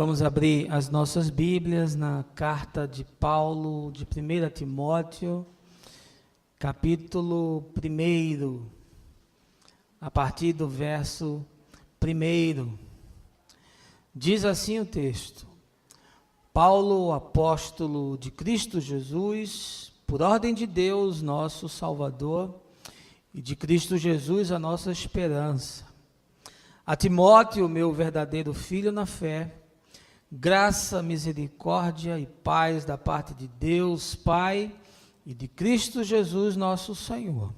Vamos abrir as nossas Bíblias na carta de Paulo, de 1 Timóteo, capítulo 1, a partir do verso 1. Diz assim o texto: Paulo, apóstolo de Cristo Jesus, por ordem de Deus, nosso Salvador, e de Cristo Jesus, a nossa esperança. A Timóteo, meu verdadeiro filho na fé, graça, misericórdia e paz da parte de Deus, Pai, e de Cristo Jesus, nosso Senhor.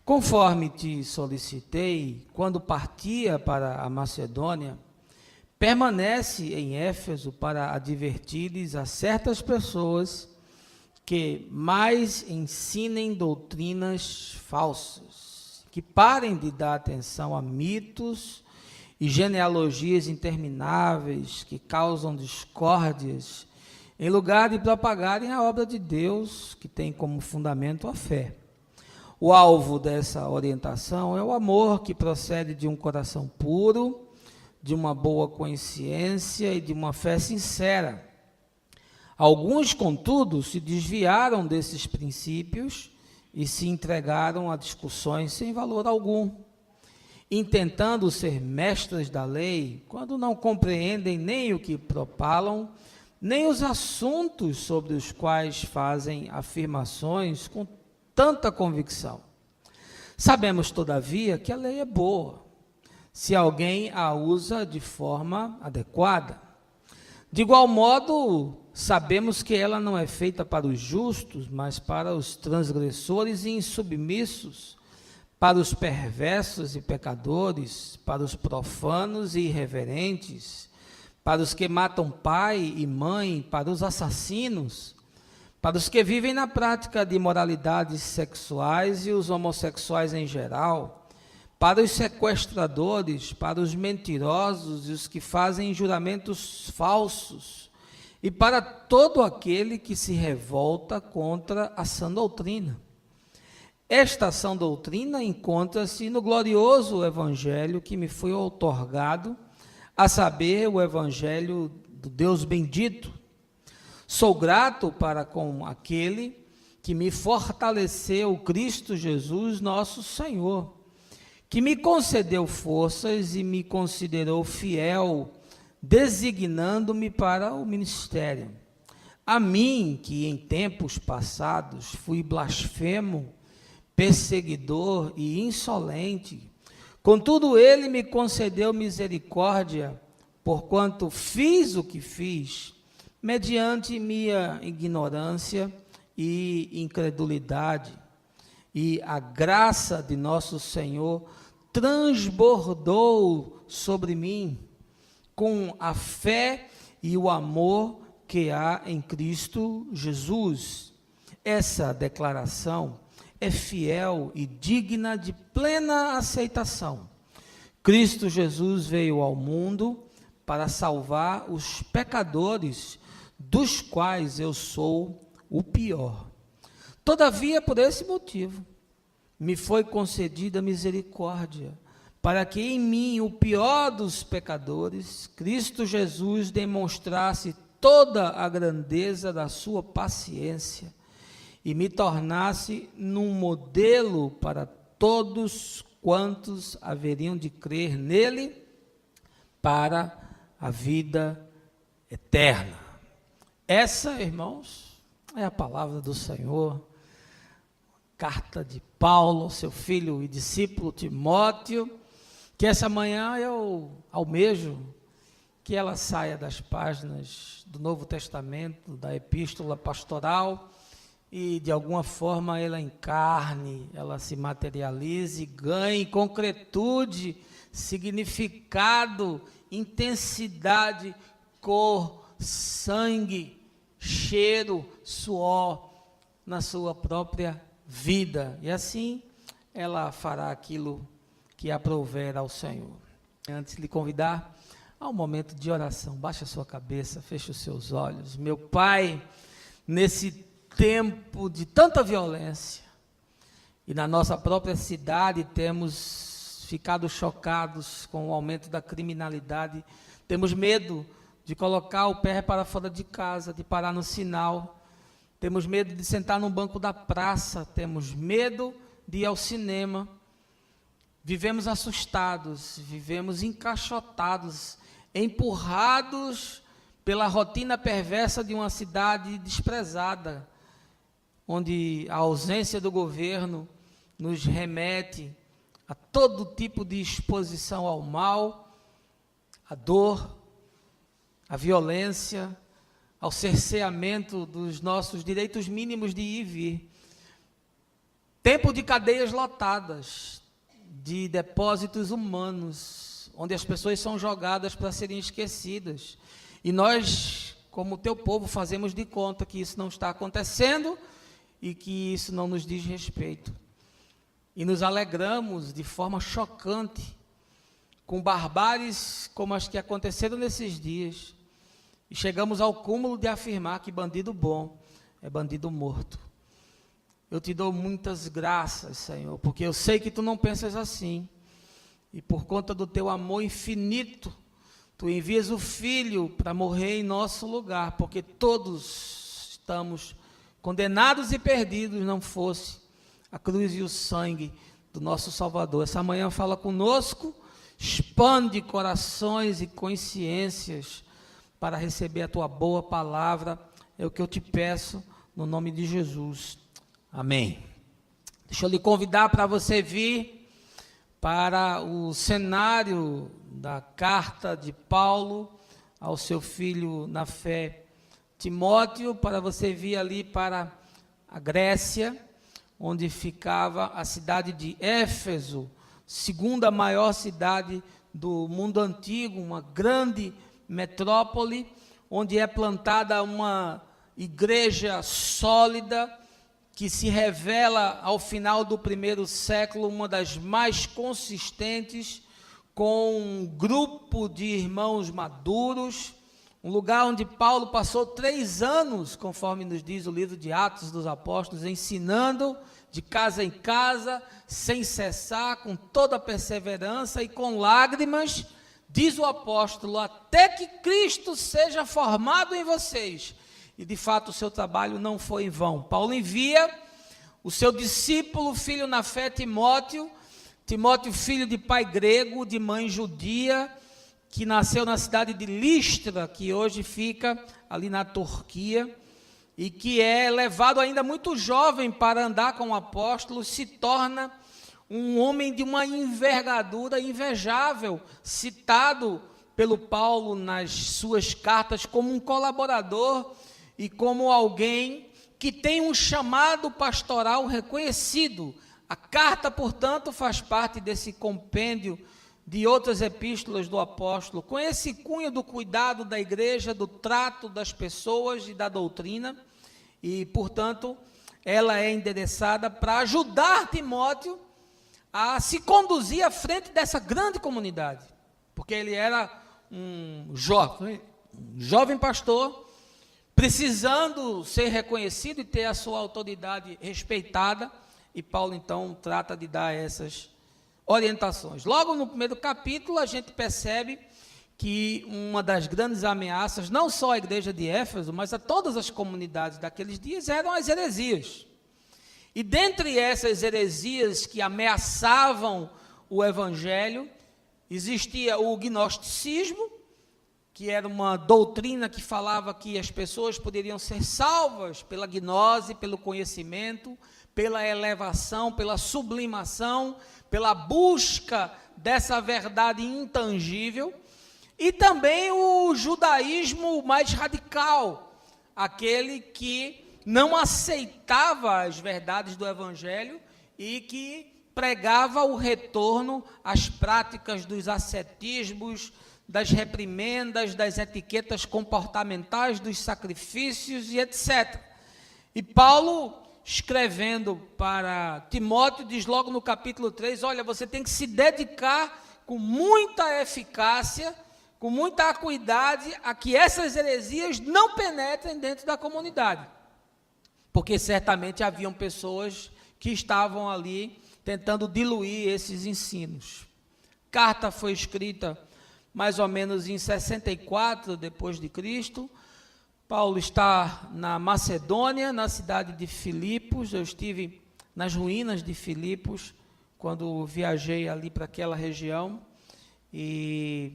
Conforme te solicitei, quando partia para a Macedônia, permanece em Éfeso para advertires a certas pessoas que mais ensinem doutrinas falsas, que parem de dar atenção a mitos e genealogias intermináveis que causam discórdias, em lugar de propagarem a obra de Deus, que tem como fundamento a fé. O alvo dessa orientação é o amor que procede de um coração puro, de uma boa consciência e de uma fé sincera. Alguns, contudo, se desviaram desses princípios e se entregaram a discussões sem valor algum, intentando ser mestres da lei, quando não compreendem nem o que propalam, nem os assuntos sobre os quais fazem afirmações com tanta convicção. Sabemos, todavia, que a lei é boa, se alguém a usa de forma adequada. De igual modo, sabemos que ela não é feita para os justos, mas para os transgressores e insubmissos, para os perversos e pecadores, para os profanos e irreverentes, para os que matam pai e mãe, para os assassinos, para os que vivem na prática de imoralidades sexuais e os homossexuais em geral, para os sequestradores, para os mentirosos e os que fazem juramentos falsos, e para todo aquele que se revolta contra a sã doutrina. Esta sã doutrina encontra-se no glorioso evangelho que me foi outorgado, a saber, o evangelho do Deus bendito. Sou grato para com aquele que me fortaleceu, Cristo Jesus, nosso Senhor, que me concedeu forças e me considerou fiel, designando-me para o ministério. A mim, que em tempos passados fui blasfemo, perseguidor e insolente, contudo ele me concedeu misericórdia, porquanto fiz o que fiz, mediante minha ignorância e incredulidade, e a graça de nosso Senhor transbordou sobre mim, com a fé e o amor que há em Cristo Jesus. Essa declaração é fiel e digna de plena aceitação. Cristo Jesus veio ao mundo para salvar os pecadores, dos quais eu sou o pior. Todavia, por esse motivo, me foi concedida misericórdia, para que em mim, o pior dos pecadores, Cristo Jesus demonstrasse toda a grandeza da sua paciência e me tornasse num modelo para todos quantos haveriam de crer nele para a vida eterna. Essa, irmãos, é a palavra do Senhor, carta de Paulo ao seu filho e discípulo Timóteo, que essa manhã eu almejo que ela saia das páginas do Novo Testamento, da epístola pastoral, e de alguma forma ela encarne, ela se materialize, ganhe concretude, significado, intensidade, cor, sangue, cheiro, suor na sua própria vida. E assim ela fará aquilo que aprouver ao Senhor. Antes de lhe convidar a um momento de oração, baixe a sua cabeça, feche os seus olhos. Meu Pai, nesse tempo de tanta violência, e na nossa própria cidade temos ficado chocados com o aumento da criminalidade, temos medo de colocar o pé para fora de casa, de parar no sinal. Temos medo de sentar num banco da praça, temos medo de ir ao cinema. Vivemos assustados, vivemos encaixotados, empurrados pela rotina perversa de uma cidade desprezada, onde a ausência do governo nos remete a todo tipo de exposição ao mal, à dor, à violência, ao cerceamento dos nossos direitos mínimos de ir e vir. Tempo de cadeias lotadas, de depósitos humanos, onde as pessoas são jogadas para serem esquecidas. E nós, como teu povo, fazemos de conta que isso não está acontecendo e que isso não nos diz respeito. E nos alegramos de forma chocante com barbáries como as que aconteceram nesses dias. E chegamos ao cúmulo de afirmar que bandido bom é bandido morto. Eu te dou muitas graças, Senhor, porque eu sei que tu não pensas assim. E por conta do teu amor infinito, tu envias o Filho para morrer em nosso lugar, porque todos estamos condenados e perdidos, não fosse a cruz e o sangue do nosso Salvador. Essa manhã fala conosco, expande corações e consciências para receber a tua boa palavra. É o que eu te peço, no nome de Jesus. Amém. Deixa eu lhe convidar para você vir para o cenário da carta de Paulo ao seu filho na fé, Timóteo, para você vir ali para a Grécia, onde ficava a cidade de Éfeso, segunda maior cidade do mundo antigo, uma grande metrópole, onde é plantada uma igreja sólida, que se revela ao final do primeiro século uma das mais consistentes, com um grupo de irmãos maduros, um lugar onde Paulo passou 3 anos, conforme nos diz o livro de Atos dos Apóstolos, ensinando de casa em casa, sem cessar, com toda perseverança e com lágrimas, diz o apóstolo, até que Cristo seja formado em vocês. E de fato o seu trabalho não foi em vão. Paulo envia o seu discípulo, filho na fé, Timóteo, filho de pai grego, de mãe judia, que nasceu na cidade de Listra, que hoje fica ali na Turquia, e que é levado ainda muito jovem para andar com o apóstolo, se torna um homem de uma envergadura invejável, citado pelo Paulo nas suas cartas como um colaborador e como alguém que tem um chamado pastoral reconhecido. A carta, portanto, faz parte desse compêndio de outras epístolas do apóstolo, com esse cunho do cuidado da igreja, do trato das pessoas e da doutrina, e, portanto, ela é endereçada para ajudar Timóteo a se conduzir à frente dessa grande comunidade, porque ele era um jovem pastor, precisando ser reconhecido e ter a sua autoridade respeitada, e Paulo então trata de dar essas orientações. Logo no primeiro capítulo a gente percebe que uma das grandes ameaças, não só à igreja de Éfeso, mas a todas as comunidades daqueles dias, eram as heresias. E dentre essas heresias que ameaçavam o evangelho, existia o gnosticismo, que era uma doutrina que falava que as pessoas poderiam ser salvas pela gnose, pelo conhecimento, pela elevação, pela sublimação, pela busca dessa verdade intangível, e também o judaísmo mais radical, aquele que não aceitava as verdades do evangelho e que pregava o retorno às práticas dos ascetismos, das reprimendas, das etiquetas comportamentais, dos sacrifícios e etc. E Paulo, escrevendo para Timóteo, diz logo no capítulo 3, olha, você tem que se dedicar com muita eficácia, com muita acuidade, a que essas heresias não penetrem dentro da comunidade. Porque certamente haviam pessoas que estavam ali tentando diluir esses ensinos. A carta foi escrita mais ou menos em 64 depois de Cristo. Paulo está na Macedônia, na cidade de Filipos. Eu estive nas ruínas de Filipos quando viajei ali para aquela região e,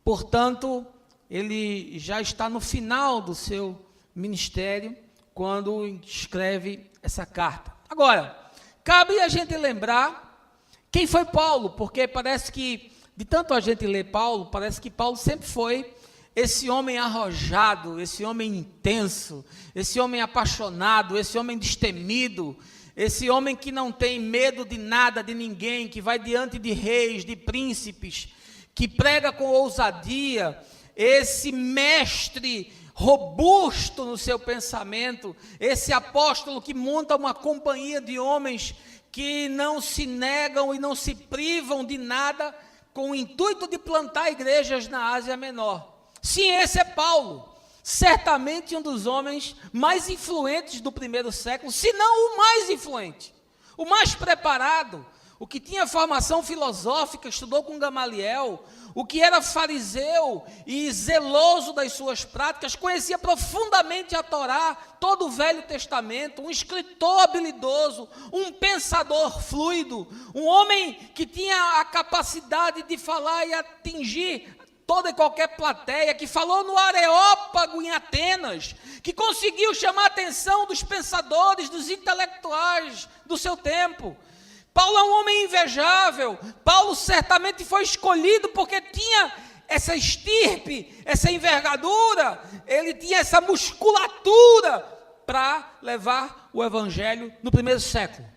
portanto, ele já está no final do seu ministério quando escreve essa carta. Agora, cabe a gente lembrar quem foi Paulo, porque parece que, de tanto a gente ler Paulo, parece que Paulo sempre foi esse homem arrojado, esse homem intenso, esse homem apaixonado, esse homem destemido, esse homem que não tem medo de nada, de ninguém, que vai diante de reis, de príncipes, que prega com ousadia, esse mestre robusto no seu pensamento, esse apóstolo que monta uma companhia de homens que não se negam e não se privam de nada com o intuito de plantar igrejas na Ásia Menor. Sim, esse é Paulo, certamente um dos homens mais influentes do primeiro século, se não o mais influente, o mais preparado, o que tinha formação filosófica, estudou com Gamaliel, o que era fariseu e zeloso das suas práticas, conhecia profundamente a Torá, todo o Velho Testamento, um escritor habilidoso, um pensador fluido, um homem que tinha a capacidade de falar e atingir toda e qualquer plateia, que falou no Areópago em Atenas, que conseguiu chamar a atenção dos pensadores, dos intelectuais do seu tempo. Paulo é um homem invejável. Paulo certamente foi escolhido porque tinha essa estirpe, essa envergadura, ele tinha essa musculatura para levar o evangelho no primeiro século.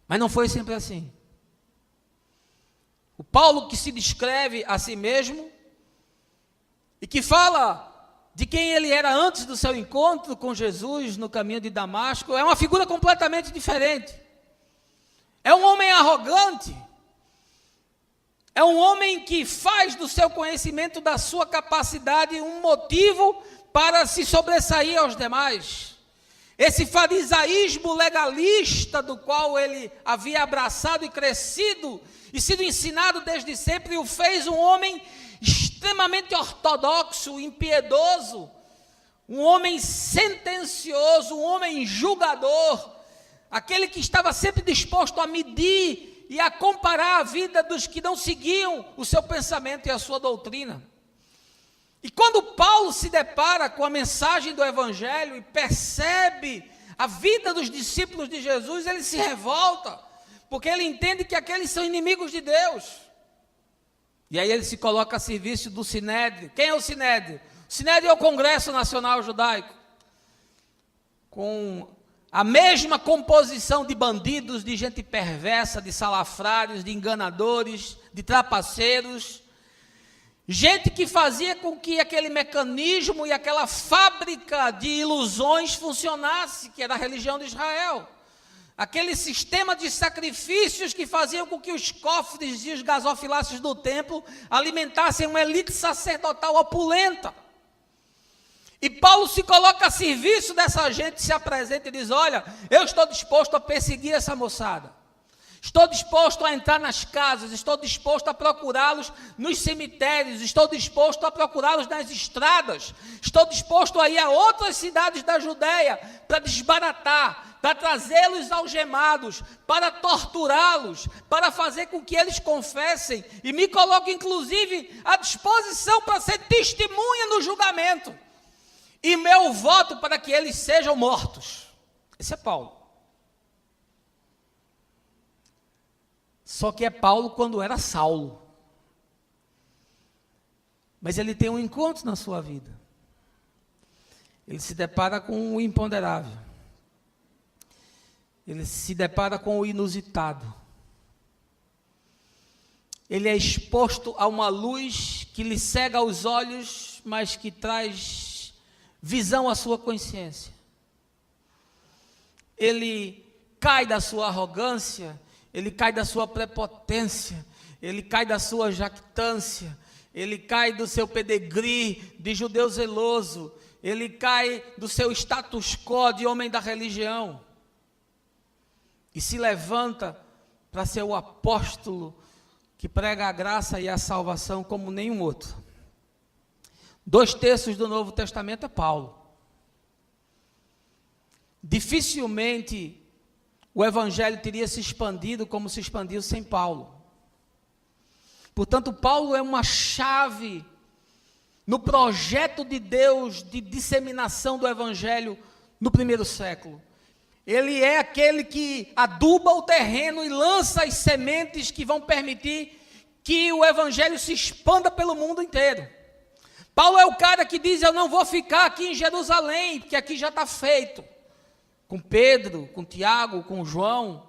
Mas não foi sempre assim. O Paulo que se descreve a si mesmo e que fala de quem ele era antes do seu encontro com Jesus no caminho de Damasco, é uma figura completamente diferente. É um homem arrogante, é um homem que faz do seu conhecimento, da sua capacidade, um motivo para se sobressair aos demais. Esse farisaísmo legalista do qual ele havia abraçado e crescido e sido ensinado desde sempre, o fez um homem extremamente ortodoxo, impiedoso, um homem sentencioso, um homem julgador, aquele que estava sempre disposto a medir e a comparar a vida dos que não seguiam o seu pensamento e a sua doutrina. E quando Paulo se depara com a mensagem do Evangelho e percebe a vida dos discípulos de Jesus, ele se revolta, porque ele entende que aqueles são inimigos de Deus. E aí ele se coloca a serviço do Sinédrio. Quem é o Sinédrio? O Sinédrio é o Congresso Nacional Judaico, com a mesma composição de bandidos, de gente perversa, de salafrários, de enganadores, de trapaceiros, gente que fazia com que aquele mecanismo e aquela fábrica de ilusões funcionasse, que era a religião de Israel. Aquele sistema de sacrifícios que faziam com que os cofres e os gasofiláceos do templo alimentassem uma elite sacerdotal opulenta. E Paulo se coloca a serviço dessa gente, se apresenta e diz: olha, eu estou disposto a perseguir essa moçada. Estou disposto a entrar nas casas, estou disposto a procurá-los nos cemitérios, estou disposto a procurá-los nas estradas, estou disposto a ir a outras cidades da Judéia para desbaratar, para trazê-los algemados, para torturá-los, para fazer com que eles confessem, e me coloco inclusive à disposição para ser testemunha no julgamento, e meu voto para que eles sejam mortos. Esse é Paulo. Só que é Paulo quando era Saulo. Mas ele tem um encontro na sua vida. Ele se depara com o imponderável. Ele se depara com o inusitado. Ele é exposto a uma luz que lhe cega os olhos, mas que traz visão à sua consciência. Ele cai da sua arrogância, ele cai da sua prepotência, ele cai da sua jactância, ele cai do seu pedigree de judeu zeloso, ele cai do seu status quo de homem da religião, e se levanta para ser o apóstolo que prega a graça e a salvação como nenhum outro. 2/3 do Novo Testamento é Paulo. Dificilmente o Evangelho teria se expandido como se expandiu sem Paulo. Portanto, Paulo é uma chave no projeto de Deus de disseminação do Evangelho no primeiro século. Ele é aquele que aduba o terreno e lança as sementes que vão permitir que o Evangelho se expanda pelo mundo inteiro. Paulo é o cara que diz: eu não vou ficar aqui em Jerusalém, porque aqui já está feito. Com Pedro, com Tiago, com João,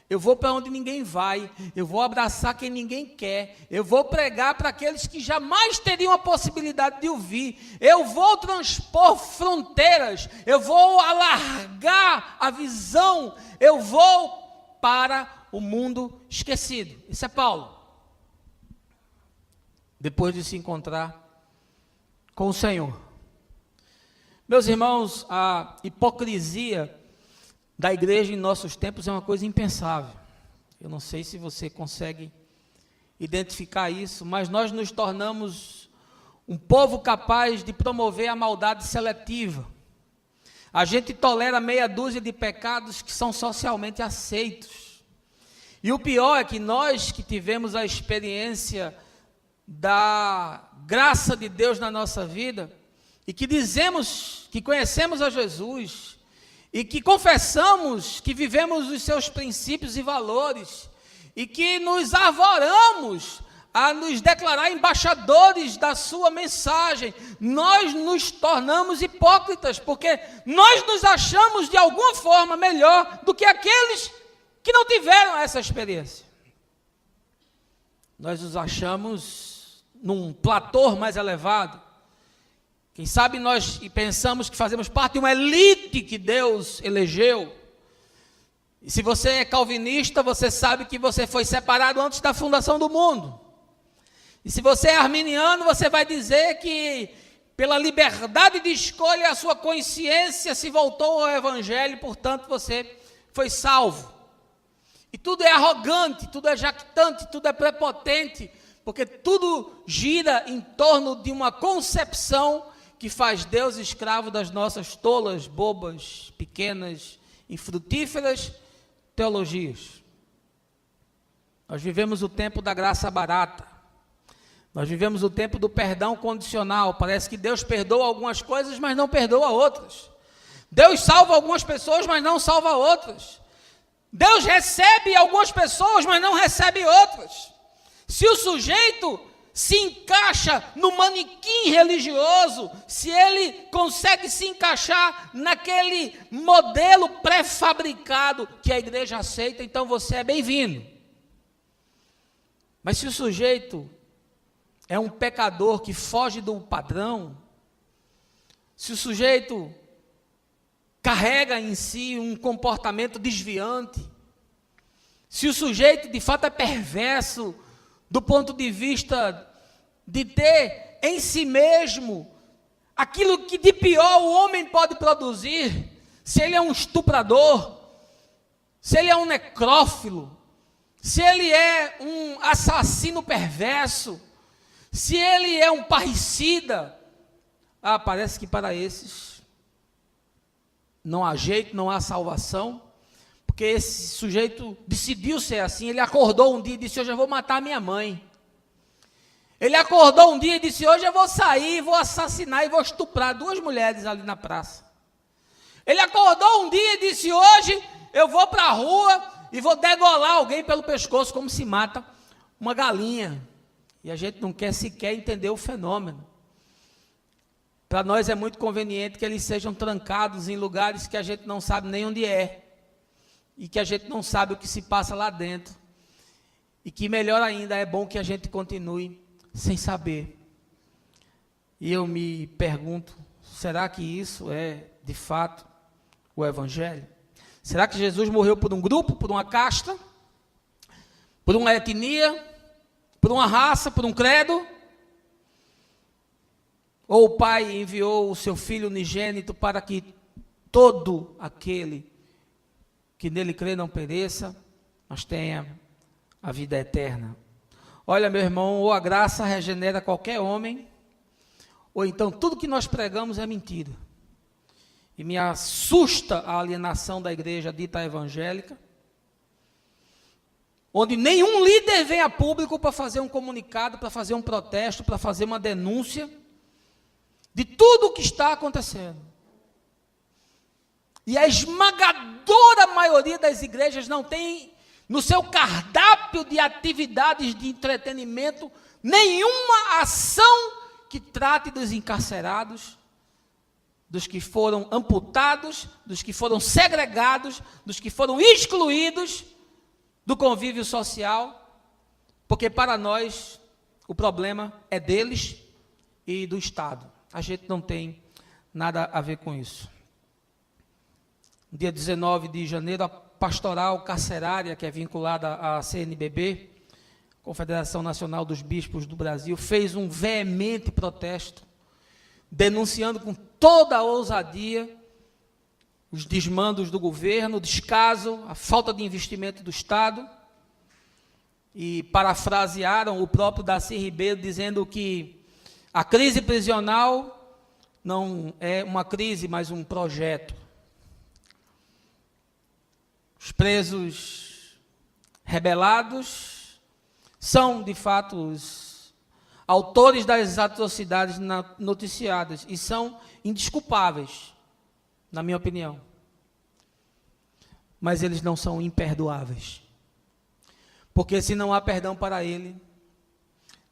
eu vou para onde ninguém vai, eu vou abraçar quem ninguém quer, eu vou pregar para aqueles que jamais teriam a possibilidade de ouvir, eu vou transpor fronteiras, eu vou alargar a visão, eu vou para o mundo esquecido. Isso é Paulo. Depois de se encontrar com o Senhor. Meus irmãos, a hipocrisia da igreja em nossos tempos é uma coisa impensável. Eu não sei se você consegue identificar isso, mas nós nos tornamos um povo capaz de promover a maldade seletiva. A gente tolera meia dúzia de pecados que são socialmente aceitos. E o pior é que nós que tivemos a experiência da graça de Deus na nossa vida, e que dizemos que conhecemos a Jesus, e que confessamos que vivemos os seus princípios e valores, e que nos arvoramos a nos declarar embaixadores da sua mensagem, nós nos tornamos hipócritas, porque nós nos achamos de alguma forma melhor do que aqueles que não tiveram essa experiência. Nós nos achamos num platô mais elevado. Quem sabe nós pensamos que fazemos parte de uma elite que Deus elegeu. E se você é calvinista, você sabe que você foi separado antes da fundação do mundo. E se você é arminiano, você vai dizer que pela liberdade de escolha a sua consciência se voltou ao Evangelho, portanto você foi salvo. E tudo é arrogante, tudo é jactante, tudo é prepotente, porque tudo gira em torno de uma concepção que faz Deus escravo das nossas tolas, bobas, pequenas, infrutíferas teologias. Nós vivemos o tempo da graça barata. Nós vivemos o tempo do perdão condicional. Parece que Deus perdoa algumas coisas, mas não perdoa outras. Deus salva algumas pessoas, mas não salva outras. Deus recebe algumas pessoas, mas não recebe outras. Se o sujeito se encaixa no manequim religioso, se ele consegue se encaixar naquele modelo pré-fabricado que a igreja aceita, então você é bem-vindo. Mas se o sujeito é um pecador que foge do padrão, se o sujeito carrega em si um comportamento desviante, se o sujeito de fato é perverso do ponto de vista de ter em si mesmo aquilo que de pior o homem pode produzir, se ele é um estuprador, se ele é um necrófilo, se ele é um assassino perverso, se ele é um parricida, parece que para esses não há jeito, não há salvação, porque esse sujeito decidiu ser assim. Ele acordou um dia e disse: hoje eu vou matar minha mãe. Ele acordou um dia e disse: hoje eu vou sair, vou assassinar e vou estuprar 2 mulheres ali na praça. Ele acordou um dia e disse: hoje eu vou para a rua e vou degolar alguém pelo pescoço, como se mata uma galinha. E a gente não quer sequer entender o fenômeno. Para nós é muito conveniente que eles sejam trancados em lugares que a gente não sabe nem onde é, e que a gente não sabe o que se passa lá dentro, e que melhor ainda, é bom que a gente continue sem saber. E eu me pergunto, será que isso é de fato o Evangelho? Será que Jesus morreu por um grupo, por uma casta, por uma etnia, por uma raça, por um credo? Ou o Pai enviou o seu Filho unigênito para que todo aquele que nele crê não pereça, mas tenha a vida eterna? Olha, meu irmão, ou a graça regenera qualquer homem, ou então tudo que nós pregamos é mentira. E me assusta a alienação da igreja dita evangélica, onde nenhum líder vem a público para fazer um comunicado, para fazer um protesto, para fazer uma denúncia de tudo o que está acontecendo. E a esmagadora maioria das igrejas não tem no seu cardápio de atividades de entretenimento nenhuma ação que trate dos encarcerados, dos que foram amputados, dos que foram segregados, dos que foram excluídos do convívio social, porque para nós o problema é deles e do Estado. A gente não tem nada a ver com isso. No dia 19 de janeiro, a pastoral carcerária, que é vinculada à CNBB, Confederação Nacional dos Bispos do Brasil, fez um veemente protesto, denunciando com toda a ousadia os desmandos do governo, o descaso, a falta de investimento do Estado, e parafrasearam o próprio Darcy Ribeiro, dizendo que a crise prisional não é uma crise, mas um projeto. Os presos rebelados são, de fato, os autores das atrocidades noticiadas e são indesculpáveis, na minha opinião. Mas eles não são imperdoáveis. Porque se não há perdão para ele,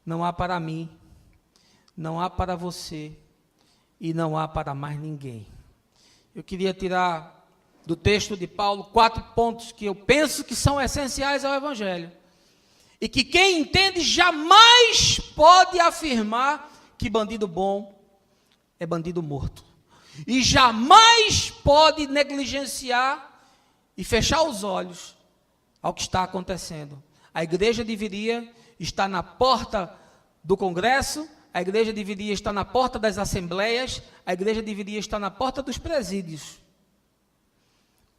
não há para mim, não há para você e não há para mais ninguém. Eu queria tirar do texto de Paulo 4 pontos que eu penso que são essenciais ao Evangelho. E que quem entende jamais pode afirmar que bandido bom é bandido morto. E jamais pode negligenciar e fechar os olhos ao que está acontecendo. A igreja deveria estar na porta do Congresso, a igreja deveria estar na porta das assembleias, a igreja deveria estar na porta dos presídios,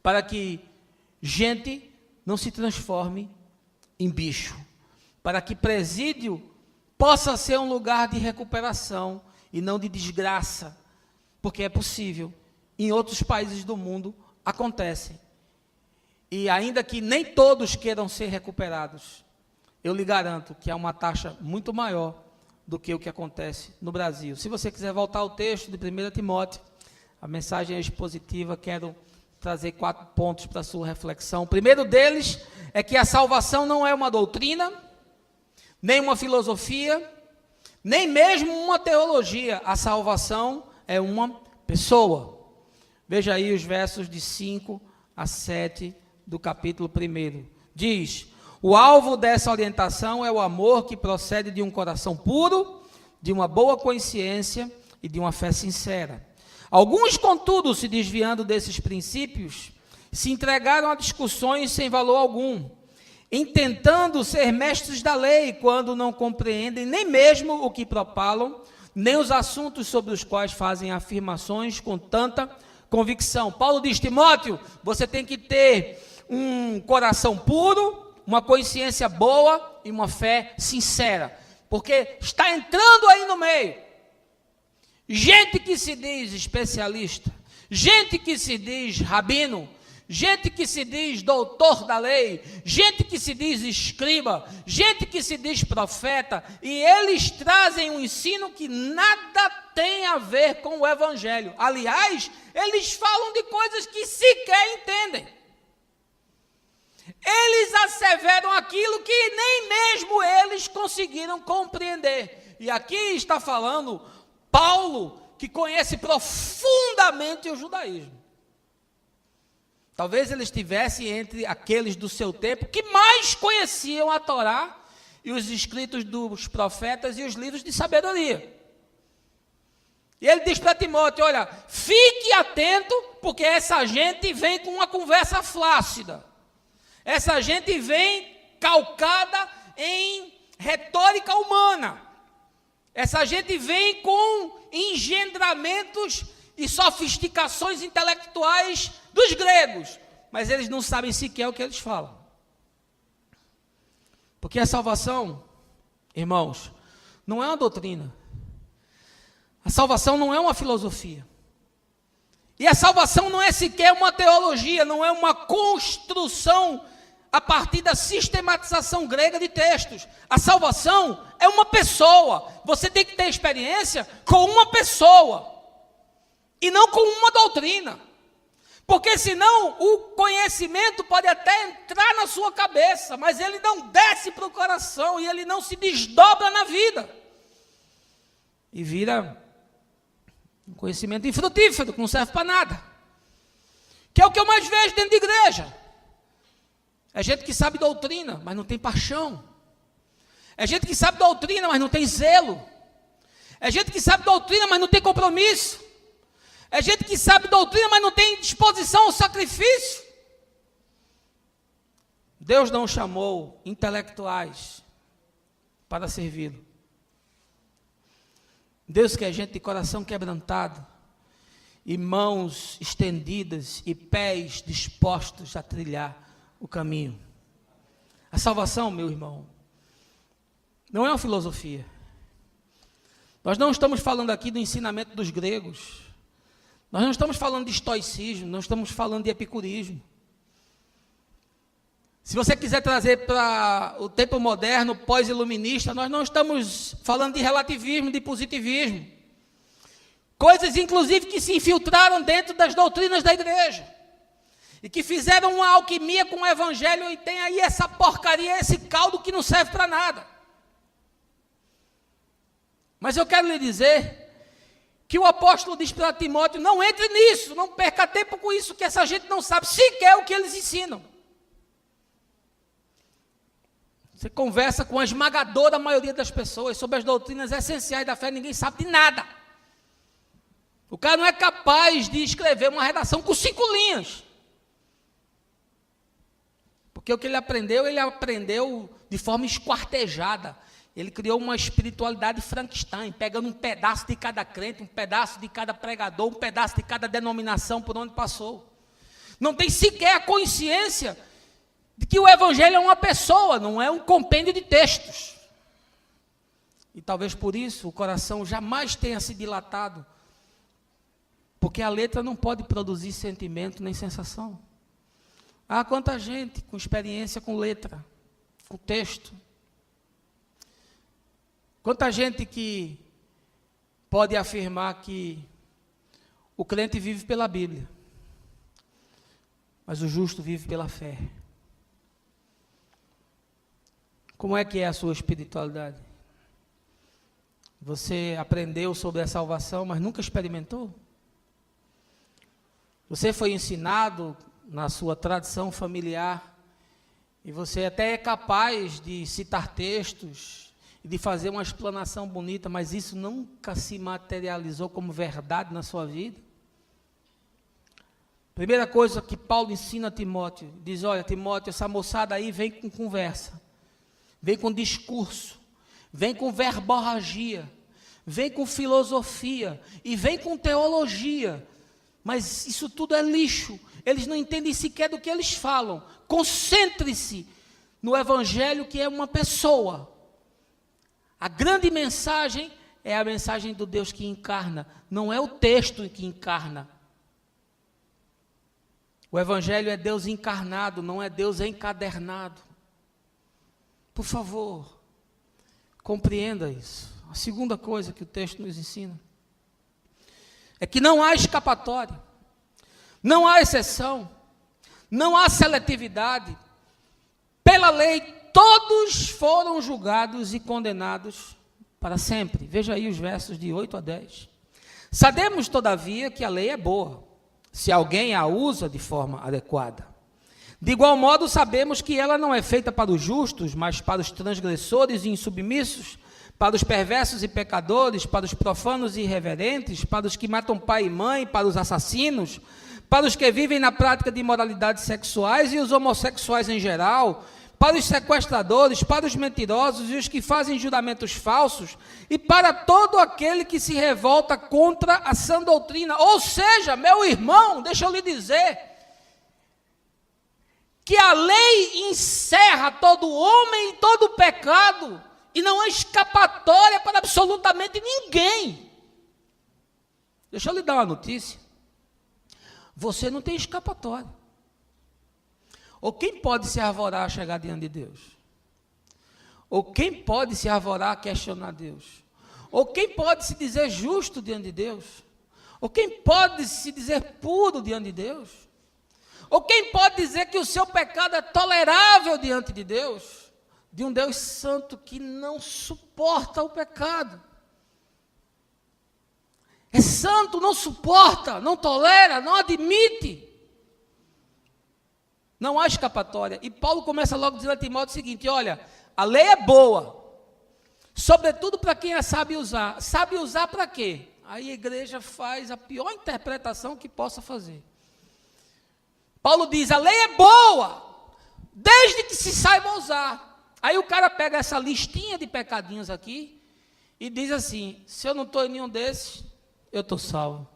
para que gente não se transforme em bicho, para que presídio possa ser um lugar de recuperação e não de desgraça, porque é possível. Em outros países do mundo acontece. E ainda que nem todos queiram ser recuperados, eu lhe garanto que há uma taxa muito maior do que o que acontece no Brasil. Se você quiser voltar ao texto de 1 Timóteo, a mensagem é expositiva, quero trazer 4 pontos para a sua reflexão. O primeiro deles é que a salvação não é uma doutrina, nem uma filosofia, nem mesmo uma teologia. A salvação é uma pessoa. Veja aí os versos de 5 a 7 do capítulo 1. Diz: o alvo dessa orientação é o amor que procede de um coração puro, de uma boa consciência e de uma fé sincera. Alguns, contudo, se desviando desses princípios, se entregaram a discussões sem valor algum, intentando ser mestres da lei, quando não compreendem nem mesmo o que propalam, nem os assuntos sobre os quais fazem afirmações com tanta convicção. Paulo diz: Timóteo, você tem que ter um coração puro, uma consciência boa e uma fé sincera, porque está entrando aí no meio gente que se diz especialista, gente que se diz rabino, gente que se diz doutor da lei, gente que se diz escriba, gente que se diz profeta, e eles trazem um ensino que nada tem a ver com o Evangelho. Aliás, eles falam de coisas que sequer entendem. Eles asseveram aquilo que nem mesmo eles conseguiram compreender. E aqui está falando Paulo, que conhece profundamente o judaísmo. Talvez ele estivesse entre aqueles do seu tempo que mais conheciam a Torá e os escritos dos profetas e os livros de sabedoria. E ele diz para Timóteo: olha, fique atento, porque essa gente vem com uma conversa flácida. Essa gente vem calcada em retórica humana. Essa gente vem com engendramentos e sofisticações intelectuais dos gregos, mas eles não sabem sequer o que eles falam. Porque a salvação irmãos, não é uma doutrina. A salvação não é uma filosofia. E a salvação não é sequer uma teologia, não é uma construção a partir da sistematização grega de textos. A salvação é uma pessoa. Você tem que ter experiência com uma pessoa e não com uma doutrina. Porque senão o conhecimento pode até entrar na sua cabeça, mas ele não desce para o coração e ele não se desdobra na vida. E vira um conhecimento infrutífero, que não serve para nada. Que é o que eu mais vejo dentro de igreja. É gente que sabe doutrina, mas não tem paixão. É gente que sabe doutrina, mas não tem zelo. É gente que sabe doutrina, mas não tem compromisso. É gente que sabe doutrina, mas não tem disposição ao sacrifício. Deus não chamou intelectuais para servi-lo. Deus quer gente de coração quebrantado, e mãos estendidas, e pés dispostos a trilhar o caminho. A salvação, meu irmão, não é uma filosofia. Nós não estamos falando aqui do ensinamento dos gregos. Nós não estamos falando de estoicismo, não estamos falando de epicurismo. Se você quiser trazer para o tempo moderno, pós-iluminista, nós não estamos falando de relativismo, de positivismo. Coisas, inclusive, que se infiltraram dentro das doutrinas da igreja. E que fizeram uma alquimia com o evangelho e tem aí essa porcaria, esse caldo que não serve para nada. Mas eu quero lhe dizer que o apóstolo diz para Timóteo, não entre nisso, não perca tempo com isso, que essa gente não sabe sequer o que eles ensinam. Você conversa com a esmagadora maioria das pessoas sobre as doutrinas essenciais da fé, ninguém sabe de nada. O cara não é capaz de escrever uma redação com 5 linhas. Porque o que ele aprendeu de forma esquartejada. Ele criou uma espiritualidade Frankenstein, pegando um pedaço de cada crente, um pedaço de cada pregador, um pedaço de cada denominação por onde passou. Não tem sequer a consciência de que o evangelho é uma pessoa, não é um compêndio de textos. E talvez por isso o coração jamais tenha se dilatado, porque a letra não pode produzir sentimento nem sensação. Ah, quanta gente com experiência com letra, com texto. Quanta gente que pode afirmar que o crente vive pela Bíblia, mas o justo vive pela fé. Como é que é a sua espiritualidade? Você aprendeu sobre a salvação, mas nunca experimentou? Você foi ensinado na sua tradição familiar, e você até é capaz de citar textos, e de fazer uma explanação bonita, mas isso nunca se materializou como verdade na sua vida? Primeira coisa que Paulo ensina a Timóteo, diz, olha Timóteo, essa moçada aí vem com conversa, vem com discurso, vem com verborragia, vem com filosofia, e vem com teologia, mas isso tudo é lixo, eles não entendem sequer do que eles falam. Concentre-se no evangelho, que é uma pessoa. A grande mensagem é a mensagem do Deus que encarna, não é o texto que encarna. O evangelho é Deus encarnado, não é Deus encadernado. Por favor, compreenda isso. A segunda coisa que o texto nos ensina é que não há escapatória, não há exceção, não há seletividade. Pela lei, todos foram julgados e condenados para sempre. Veja aí os versos de 8 a 10. Sabemos, todavia, que a lei é boa, se alguém a usa de forma adequada. De igual modo, sabemos que ela não é feita para os justos, mas para os transgressores e insubmissos, para os perversos e pecadores, para os profanos e irreverentes, para os que matam pai e mãe, para os assassinos, para os que vivem na prática de imoralidades sexuais e os homossexuais em geral, para os sequestradores, para os mentirosos e os que fazem juramentos falsos, e para todo aquele que se revolta contra a sã doutrina. Ou seja, meu irmão, deixa eu lhe dizer, que a lei encerra todo homem e todo pecado, E não há escapatória para absolutamente ninguém. Deixa eu lhe dar uma notícia. Você não tem escapatória. Ou quem pode se arvorar a chegar diante de Deus? Ou quem pode se arvorar a questionar Deus? Ou quem pode se dizer justo diante de Deus? Ou quem pode se dizer puro diante de Deus? Ou quem pode dizer que o seu pecado é tolerável diante de Deus? De um Deus santo que não suporta o pecado. É santo, não suporta, não tolera, não admite. Não há escapatória. E Paulo começa logo dizendo a Timóteo o seguinte: olha, a lei é boa, sobretudo para quem a sabe usar. Sabe usar para quê? Aí a igreja faz a pior interpretação que possa fazer. Paulo diz, a lei é boa, desde que se saiba usar. Aí o cara pega essa listinha de pecadinhos aqui e diz assim: se eu não estou em nenhum desses, eu estou salvo.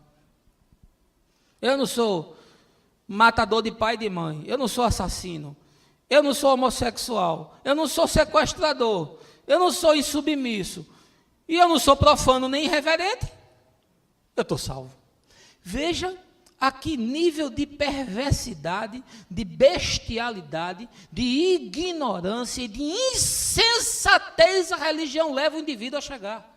Eu não sou matador de pai e de mãe, eu não sou assassino, eu não sou homossexual, eu não sou sequestrador, eu não sou insubmisso, e eu não sou profano nem irreverente, eu estou salvo. Veja a que nível de perversidade, de bestialidade, de ignorância e de insensatez a religião leva o indivíduo a chegar.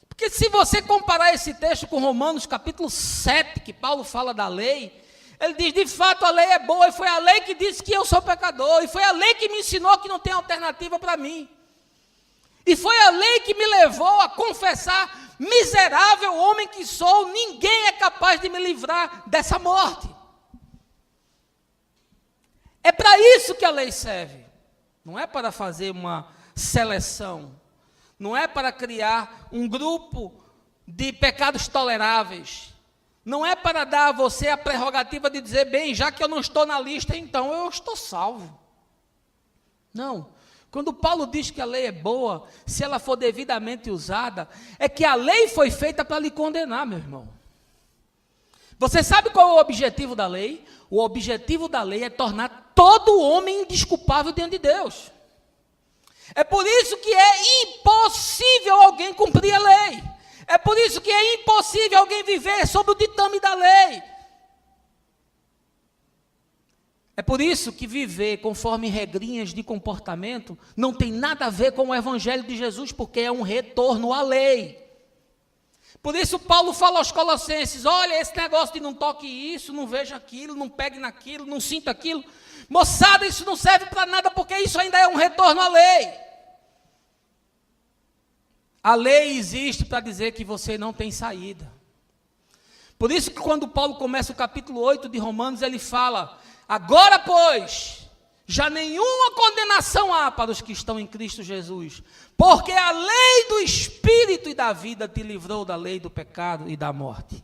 Porque se você comparar esse texto com Romanos capítulo 7, que Paulo fala da lei, ele diz, de fato a lei é boa, e foi a lei que disse que eu sou pecador, e foi a lei que me ensinou que não tem alternativa para mim. E foi a lei que me levou a confessar, miserável homem que sou, ninguém é capaz de me livrar dessa morte. É para isso que a lei serve. Não é para fazer uma seleção. Não é para criar um grupo de pecados toleráveis. Não é para dar a você a prerrogativa de dizer, bem, já que eu não estou na lista, então eu estou salvo. Não. Quando Paulo diz que a lei é boa, se ela for devidamente usada, é que a lei foi feita para lhe condenar, meu irmão. Você sabe qual é o objetivo da lei? O objetivo da lei é tornar todo homem indesculpável diante de Deus. É por isso que é impossível alguém cumprir a lei. É por isso que é impossível alguém viver sob o ditame da lei. É por isso que viver conforme regrinhas de comportamento não tem nada a ver com o Evangelho de Jesus, porque é um retorno à lei. Por isso Paulo fala aos Colossenses, olha, esse negócio de não toque isso, não veja aquilo, não pegue naquilo, não sinta aquilo. Moçada, isso não serve para nada, porque isso ainda é um retorno à lei. A lei existe para dizer que você não tem saída. Por isso que quando Paulo começa o capítulo 8 de Romanos, ele fala, agora pois, já nenhuma condenação há para os que estão em Cristo Jesus, porque a lei do Espírito e da vida te livrou da lei do pecado e da morte.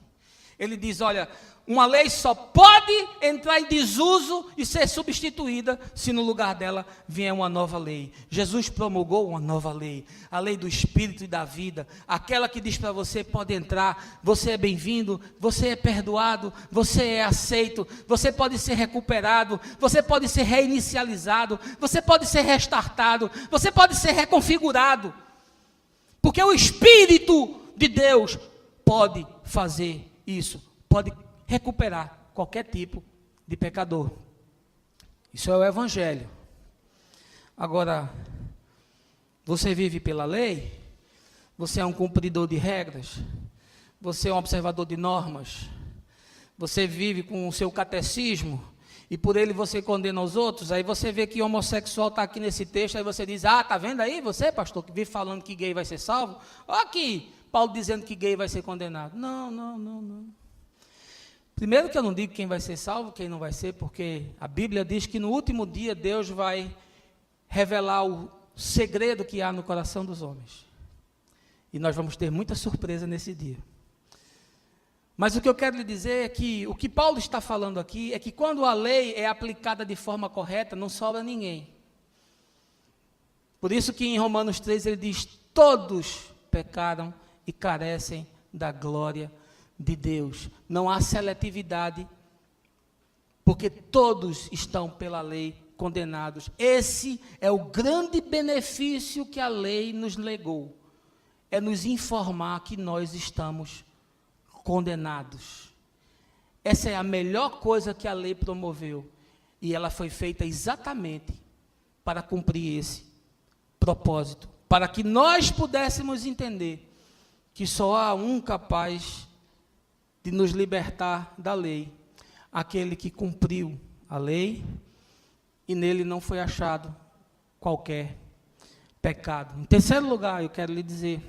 Ele diz, olha, uma lei só pode entrar em desuso e ser substituída se no lugar dela vier uma nova lei. Jesus promulgou uma nova lei, a lei do Espírito e da vida, aquela que diz para você, pode entrar, você é bem-vindo, você é perdoado, você é aceito, você pode ser recuperado, você pode ser reinicializado, você pode ser restartado, você pode ser reconfigurado, porque o Espírito de Deus pode fazer isso, pode recuperar qualquer tipo de pecador. Isso é o Evangelho. Agora, você vive pela lei? Você é um cumpridor de regras? Você é um observador de normas? Você vive com o seu catecismo e por ele você condena os outros? Aí você vê que homossexual está aqui nesse texto, aí você diz, ah, está vendo aí você, pastor, que vive falando que gay vai ser salvo? Olha aqui, Paulo dizendo que gay vai ser condenado. Não. Primeiro que eu não digo quem vai ser salvo, quem não vai ser, porque a Bíblia diz que no último dia Deus vai revelar o segredo que há no coração dos homens. E nós vamos ter muita surpresa nesse dia. Mas o que eu quero lhe dizer é que o que Paulo está falando aqui é que quando a lei é aplicada de forma correta, não sobra ninguém. Por isso que em Romanos 3 ele diz, todos pecaram e carecem da glória de Deus. Não há seletividade, porque todos estão pela lei condenados. Esse é o grande benefício que a lei nos legou. É nos informar que nós estamos condenados. Essa é a melhor coisa que a lei promoveu. E ela foi feita exatamente para cumprir esse propósito. Para que nós pudéssemos entender que só há um capaz de nos libertar da lei. Aquele que cumpriu a lei e nele não foi achado qualquer pecado. Em terceiro lugar, eu quero lhe dizer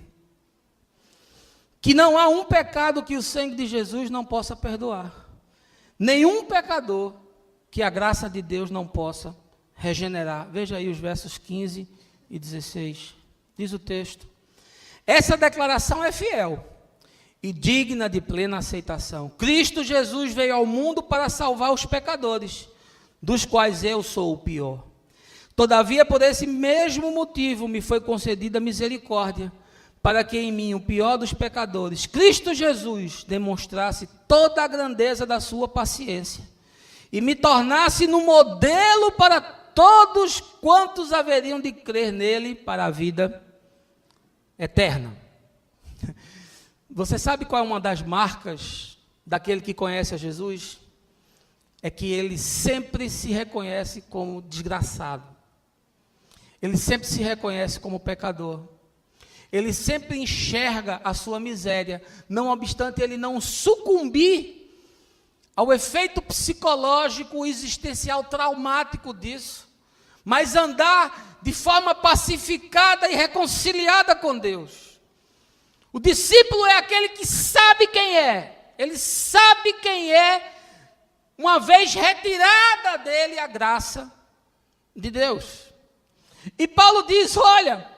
que não há um pecado que o sangue de Jesus não possa perdoar. Nenhum pecador que a graça de Deus não possa regenerar. Veja aí os versos 15 e 16. Diz o texto: essa declaração é fiel e digna de plena aceitação. Cristo Jesus veio ao mundo para salvar os pecadores, dos quais eu sou o pior. Todavia, por esse mesmo motivo, me foi concedida misericórdia, para que em mim, o pior dos pecadores, Cristo Jesus, demonstrasse toda a grandeza da sua paciência e me tornasse no modelo para todos quantos haveriam de crer nele para a vida eterna. Você sabe qual é uma das marcas daquele que conhece a Jesus? É que ele sempre se reconhece como desgraçado. Ele sempre se reconhece como pecador. Ele sempre enxerga a sua miséria, não obstante ele não sucumbir ao efeito psicológico, existencial, traumático disso, mas andar de forma pacificada e reconciliada com Deus. O discípulo é aquele que sabe quem é, ele sabe quem é, uma vez retirada dele a graça de Deus. E Paulo diz, olha,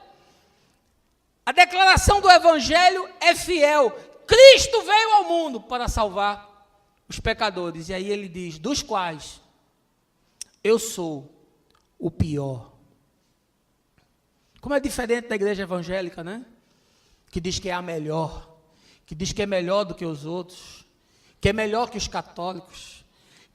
a declaração do Evangelho é fiel. Cristo veio ao mundo para salvar os pecadores. E aí ele diz, dos quais eu sou o pior. Como é diferente da igreja evangélica, né? Que diz que é a melhor, que diz que é melhor do que os outros, que é melhor que os católicos,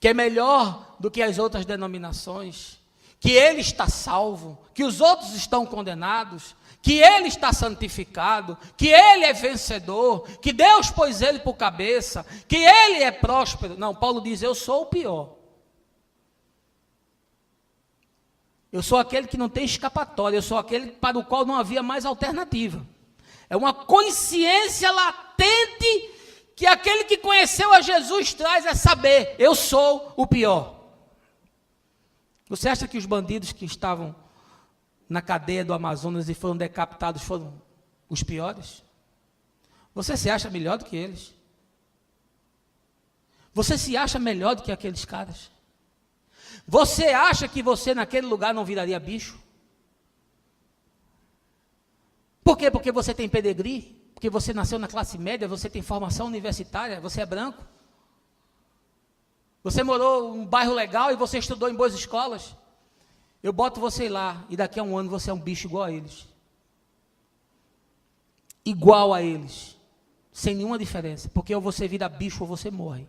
que é melhor do que as outras denominações, que ele está salvo, que os outros estão condenados, que ele está santificado, que ele é vencedor, que Deus pôs ele por cabeça, que ele é próspero. Não, Paulo diz, eu sou o pior. Eu sou aquele que não tem escapatória, eu sou aquele para o qual não havia mais alternativa. É uma consciência latente que aquele que conheceu a Jesus traz, é saber, eu sou o pior. Você acha que os bandidos que estavam na cadeia do Amazonas e foram decapitados foram os piores? Você se acha melhor do que eles? Você se acha melhor do que aqueles caras? Você acha que você naquele lugar não viraria bicho? Por quê? Porque você tem pedigree? Porque você nasceu na classe média, você tem formação universitária, você é branco? Você morou em um bairro legal e você estudou em boas escolas? Eu boto você lá e daqui a um ano você é um bicho igual a eles. Igual a eles. Sem nenhuma diferença. Porque ou você vira bicho ou você morre.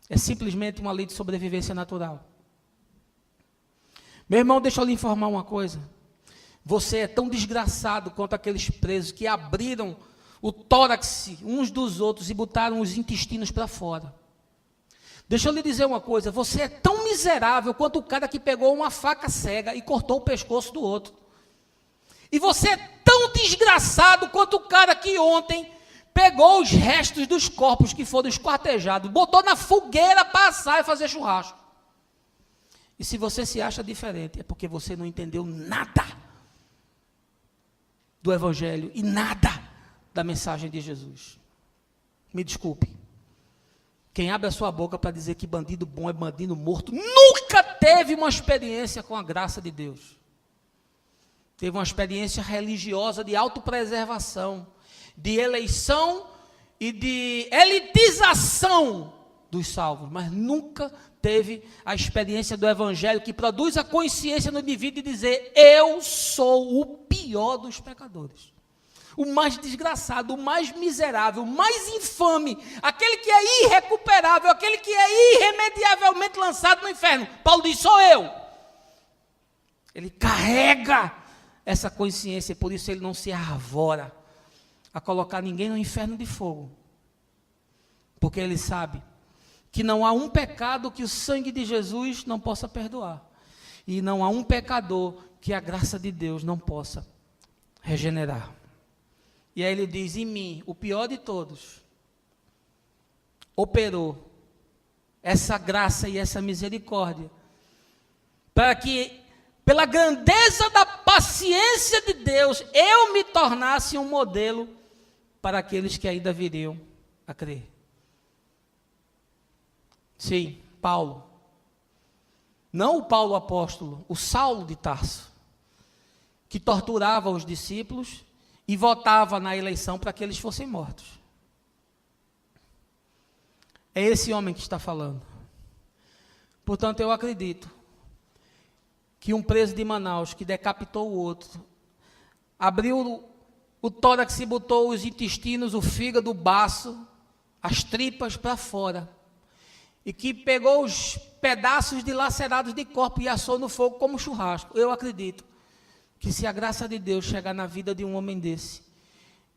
É simplesmente uma lei de sobrevivência natural. Meu irmão, deixa eu lhe informar uma coisa. Você é tão desgraçado quanto aqueles presos que abriram o tórax uns dos outros e botaram os intestinos para fora. Deixa eu lhe dizer uma coisa, você é tão miserável quanto o cara que pegou uma faca cega e cortou o pescoço do outro. E você é tão desgraçado quanto o cara que ontem pegou os restos dos corpos que foram esquartejados, botou na fogueira para assar e fazer churrasco. E se você se acha diferente, é porque você não entendeu nada do Evangelho e nada da mensagem de Jesus. Me desculpe. Quem abre a sua boca para dizer que bandido bom é bandido morto, nunca teve uma experiência com a graça de Deus. Teve uma experiência religiosa de autopreservação, de eleição e de elitização dos salvos, mas nunca teve a experiência do Evangelho que produz a consciência no indivíduo de dizer, eu sou o pior dos pecadores. O mais desgraçado, o mais miserável, o mais infame, aquele que é irrecuperável, aquele que é irremediavelmente lançado no inferno. Paulo diz, sou eu. Ele carrega essa consciência, e por isso ele não se arvora a colocar ninguém no inferno de fogo. Porque ele sabe que não há um pecado que o sangue de Jesus não possa perdoar. E não há um pecador que a graça de Deus não possa regenerar. E aí ele diz, em mim, o pior de todos, operou essa graça e essa misericórdia, para que, pela grandeza da paciência de Deus, eu me tornasse um modelo para aqueles que ainda viriam a crer. Sim, Paulo. Não o Paulo apóstolo, o Saulo de Tarso, que torturava os discípulos e votava na eleição para que eles fossem mortos. É esse homem que está falando. Portanto, eu acredito que um preso de Manaus que decapitou o outro, abriu o tórax e botou os intestinos, o fígado, o baço, as tripas para fora, e que pegou os pedaços dilacerados de corpo e assou no fogo como churrasco. Eu acredito que se a graça de Deus chegar na vida de um homem desse,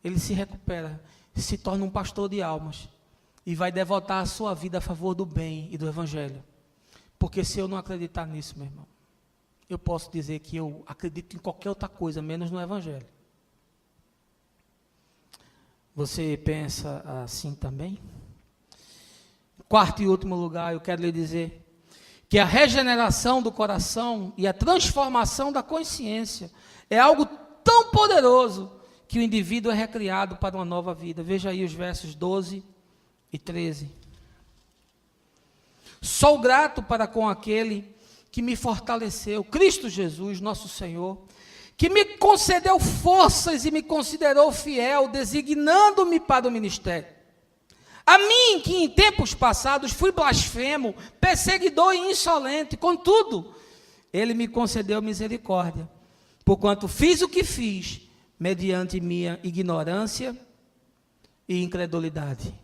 ele se recupera, se torna um pastor de almas, e vai devotar a sua vida a favor do bem e do evangelho. Porque se eu não acreditar nisso, meu irmão, eu posso dizer que eu acredito em qualquer outra coisa, menos no evangelho. Você pensa assim também? Quarto e último lugar, eu quero lhe dizer que a regeneração do coração e a transformação da consciência é algo tão poderoso que o indivíduo é recriado para uma nova vida. Veja aí os versos 12 e 13. Sou grato para com aquele que me fortaleceu, Cristo Jesus, nosso Senhor, que me concedeu forças e me considerou fiel, designando-me para o ministério. A mim, que em tempos passados fui blasfemo, perseguidor e insolente, contudo, ele me concedeu misericórdia, porquanto fiz o que fiz, mediante minha ignorância e incredulidade.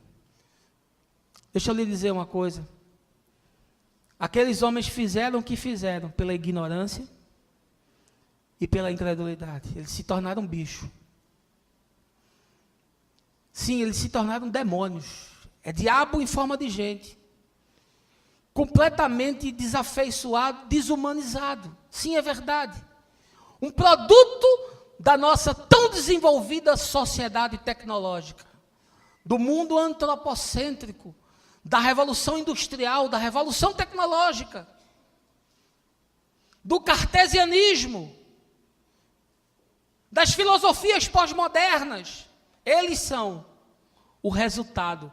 Deixa eu lhe dizer uma coisa. Aqueles homens fizeram o que fizeram pela ignorância e pela incredulidade. Eles se tornaram bicho. Sim, eles se tornaram demônios. É diabo em forma de gente. Completamente desafeiçoado, desumanizado. Sim, é verdade. Um produto da nossa tão desenvolvida sociedade tecnológica. Do mundo antropocêntrico. Da revolução industrial, da revolução tecnológica. Do cartesianismo. Das filosofias pós-modernas. Eles são o resultado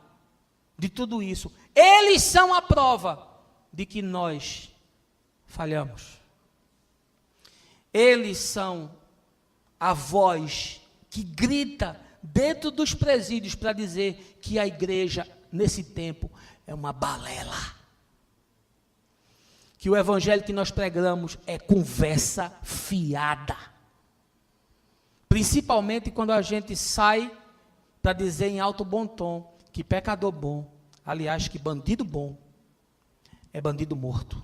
de tudo isso. Eles são a prova de que nós falhamos. Eles são a voz que grita dentro dos presídios para dizer que a igreja, nesse tempo, é uma balela. Que o evangelho que nós pregamos é conversa fiada. Principalmente quando a gente sai para dizer em alto bom tom que pecador bom, aliás, que bandido bom, é bandido morto.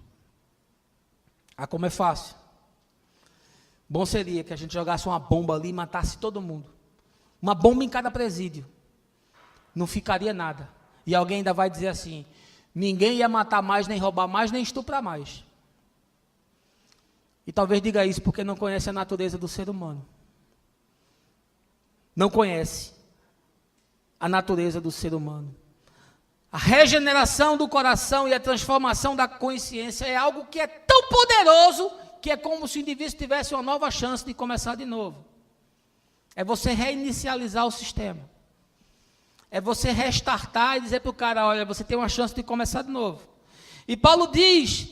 Ah, como é fácil. Bom seria que a gente jogasse uma bomba ali e matasse todo mundo. Uma bomba em cada presídio. Não ficaria nada. E alguém ainda vai dizer assim, ninguém ia matar mais, nem roubar mais, nem estuprar mais. E talvez diga isso porque não conhece a natureza do ser humano. Não conhece a natureza do ser humano. A regeneração do coração e a transformação da consciência é algo que é tão poderoso que é como se o indivíduo tivesse uma nova chance de começar de novo. É você reinicializar o sistema. É você restartar e dizer para o cara, olha, você tem uma chance de começar de novo. E Paulo diz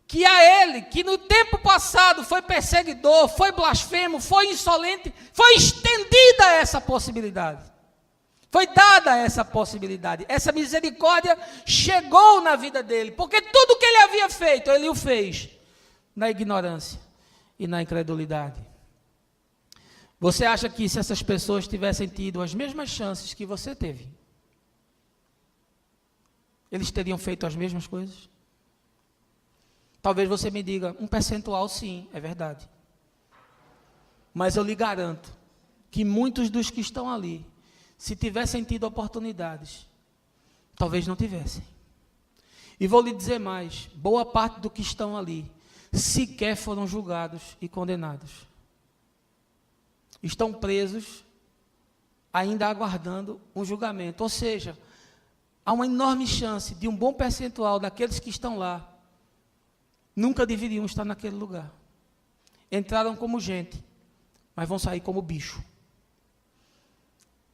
que a ele, que no tempo passado foi perseguidor, foi blasfemo, foi insolente, foi estendida essa possibilidade. Foi dada essa possibilidade. Essa misericórdia chegou na vida dele, porque tudo que ele havia feito, ele o fez na ignorância e na incredulidade. Você acha que se essas pessoas tivessem tido as mesmas chances que você teve, eles teriam feito as mesmas coisas? Talvez você me diga, um percentual sim, é verdade. Mas eu lhe garanto que muitos dos que estão ali, se tivessem tido oportunidades, talvez não tivessem. E vou lhe dizer mais, boa parte do que estão ali, sequer foram julgados e condenados. Estão presos, ainda aguardando um julgamento. Ou seja, há uma enorme chance de um bom percentual daqueles que estão lá, nunca deveriam estar naquele lugar. Entraram como gente, mas vão sair como bicho.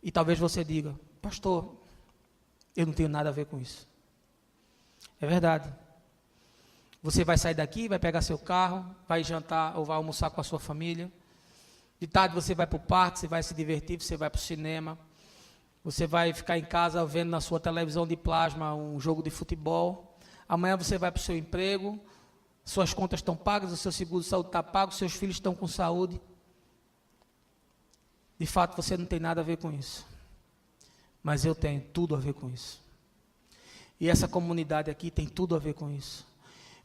E talvez você diga, pastor, eu não tenho nada a ver com isso. É verdade. Você vai sair daqui, vai pegar seu carro, vai jantar ou vai almoçar com a sua família. De tarde você vai para o parque, você vai se divertir, você vai para o cinema. Você vai ficar em casa vendo na sua televisão de plasma um jogo de futebol. Amanhã você vai para o seu emprego, suas contas estão pagas, o seu seguro de saúde está pago, seus filhos estão com saúde. De fato, você não tem nada a ver com isso. Mas eu tenho tudo a ver com isso. E essa comunidade aqui tem tudo a ver com isso.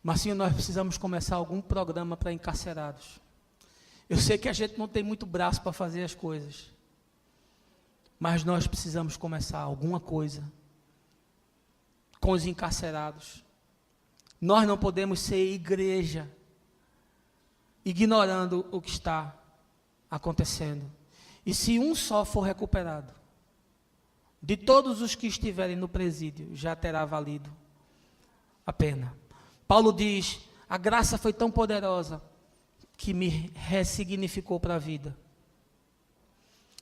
Marcinho, nós precisamos começar algum programa para encarcerados. Eu sei que a gente não tem muito braço para fazer as coisas. Mas nós precisamos começar alguma coisa com os encarcerados. Nós não podemos ser igreja ignorando o que está acontecendo. E se um só for recuperado, de todos os que estiverem no presídio, já terá valido a pena. Paulo diz, a graça foi tão poderosa que me ressignificou para a vida.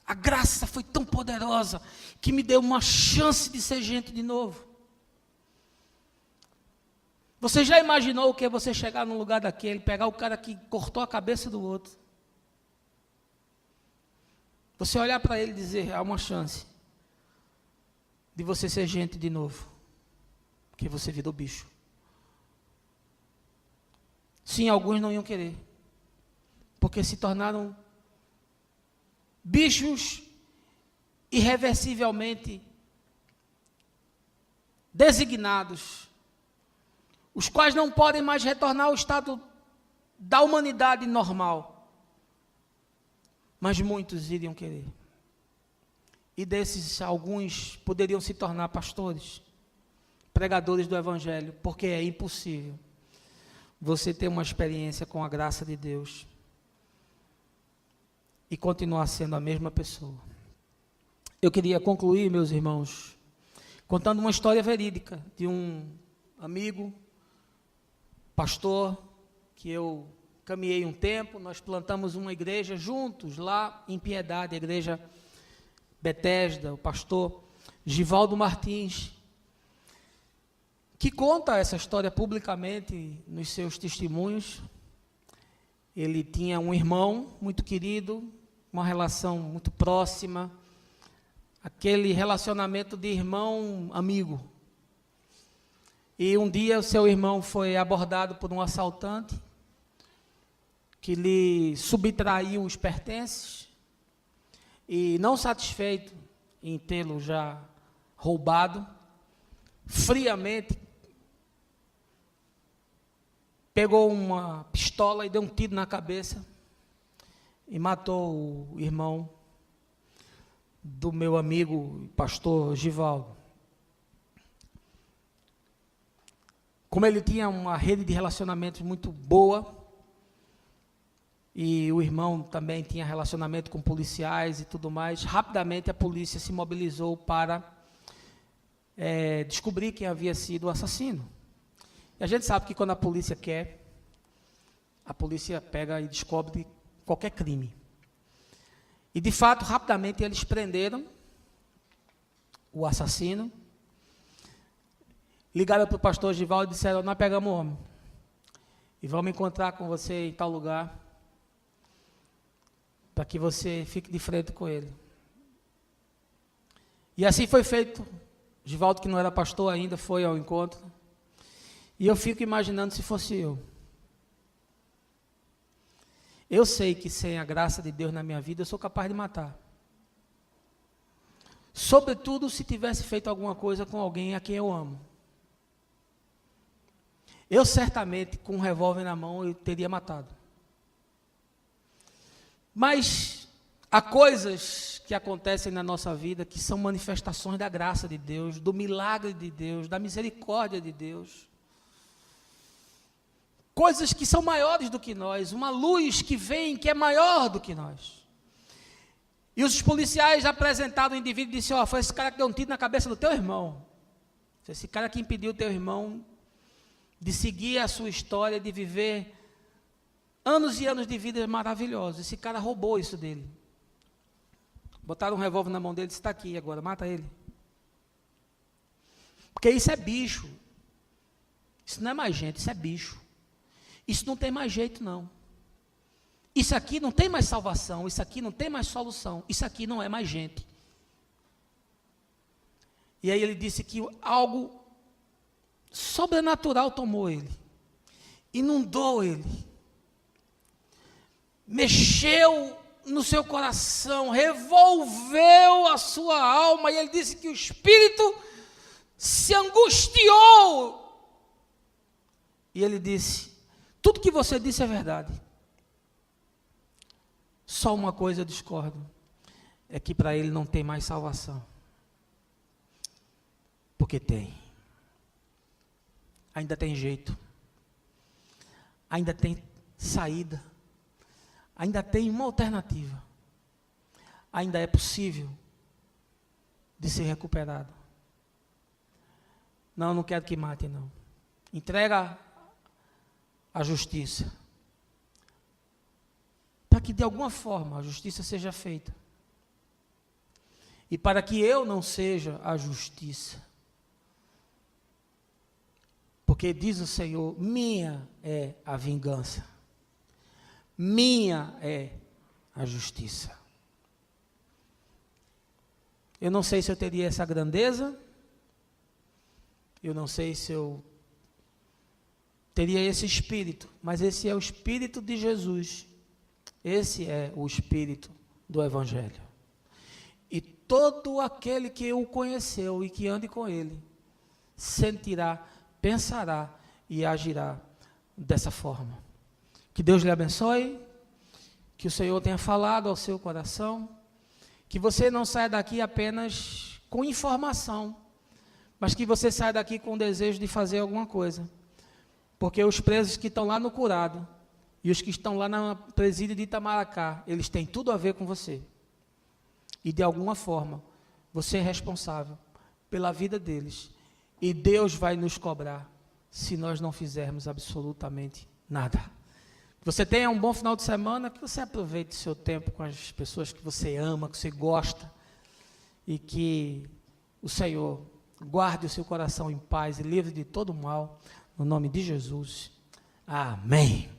A graça foi tão poderosa que me deu uma chance de ser gente de novo. Você já imaginou o que é você chegar num lugar daquele, pegar o cara que cortou a cabeça do outro? Você olhar para ele e dizer, há uma chance de você ser gente de novo, porque você virou bicho. Sim, alguns não iam querer, porque se tornaram bichos irreversivelmente designados, os quais não podem mais retornar ao estado da humanidade normal. Mas muitos iriam querer. E desses, alguns poderiam se tornar pastores, pregadores do Evangelho, porque é impossível você ter uma experiência com a graça de Deus e continuar sendo a mesma pessoa. Eu queria concluir, meus irmãos, contando uma história verídica de um amigo, pastor, que eu caminhei um tempo, nós plantamos uma igreja juntos lá em Piedade, a igreja Betesda, o pastor Givaldo Martins, que conta essa história publicamente nos seus testemunhos. Ele tinha um irmão muito querido, uma relação muito próxima, aquele relacionamento de irmão-amigo. E um dia o seu irmão foi abordado por um assaltante, que lhe subtraiu os pertences, e não satisfeito em tê-lo já roubado, friamente pegou uma pistola e deu um tiro na cabeça e matou o irmão do meu amigo pastor Givaldo. Como ele tinha uma rede de relacionamentos muito boa, e o irmão também tinha relacionamento com policiais e tudo mais, rapidamente a polícia se mobilizou para descobrir quem havia sido o assassino. E a gente sabe que quando a polícia quer, a polícia pega e descobre qualquer crime. E de fato, rapidamente eles prenderam o assassino, ligaram para o pastor Givaldo e disseram, nós pegamos o homem, e vamos encontrar com você em tal lugar, para que você fique de frente com ele. E assim foi feito. Givaldo, que não era pastor ainda, foi ao encontro. E eu fico imaginando se fosse eu. Eu sei que sem a graça de Deus na minha vida, eu sou capaz de matar. Sobretudo se tivesse feito alguma coisa com alguém a quem eu amo. eu certamente, com um revólver na mão, eu teria matado. Mas há coisas que acontecem na nossa vida que são manifestações da graça de Deus, do milagre de Deus, da misericórdia de Deus. Coisas que são maiores do que nós, uma luz que vem que é maior do que nós. E os policiais apresentaram o indivíduo e disseram: ó, foi esse cara que deu um tiro na cabeça do teu irmão. Foi esse cara que impediu o teu irmão de seguir a sua história, de viver anos e anos de vida maravilhosos. Esse cara roubou isso dele. Botaram um revólver na mão dele e disse: está aqui agora, mata ele. Porque isso é bicho. Isso não é mais gente, isso é bicho. Isso não tem mais jeito, não. Isso aqui não tem mais salvação, isso aqui não tem mais solução, isso aqui não é mais gente. E aí ele disse que algo sobrenatural tomou ele, inundou ele, mexeu no seu coração, revolveu a sua alma, e ele disse que o espírito se angustiou. E ele disse: tudo que você disse é verdade. Só uma coisa eu discordo, é que para ele não tem mais salvação. Porque tem. Ainda tem jeito. Ainda tem saída. Ainda tem uma alternativa. Ainda é possível de ser recuperado. Não, não quero que mate, não. Entrega a justiça, para que de alguma forma a justiça seja feita, e para que eu não seja a justiça, porque diz o Senhor: minha é a vingança, minha é a justiça. Eu não sei se eu teria essa grandeza, eu não sei se eu teria esse espírito, mas esse é o espírito de Jesus, esse é o espírito do Evangelho. E todo aquele que o conheceu e que ande com ele, sentirá, pensará e agirá dessa forma. Que Deus lhe abençoe, que o Senhor tenha falado ao seu coração, que você não saia daqui apenas com informação, mas que você saia daqui com o desejo de fazer alguma coisa. Porque os presos que estão lá no Curado e os que estão lá na presídio de Itamaracá, eles têm tudo a ver com você. E de alguma forma, você é responsável pela vida deles. E Deus vai nos cobrar se nós não fizermos absolutamente nada. Que você tenha um bom final de semana, que você aproveite o seu tempo com as pessoas que você ama, que você gosta. E que o Senhor guarde o seu coração em paz e livre de todo mal. No nome de Jesus. Amém.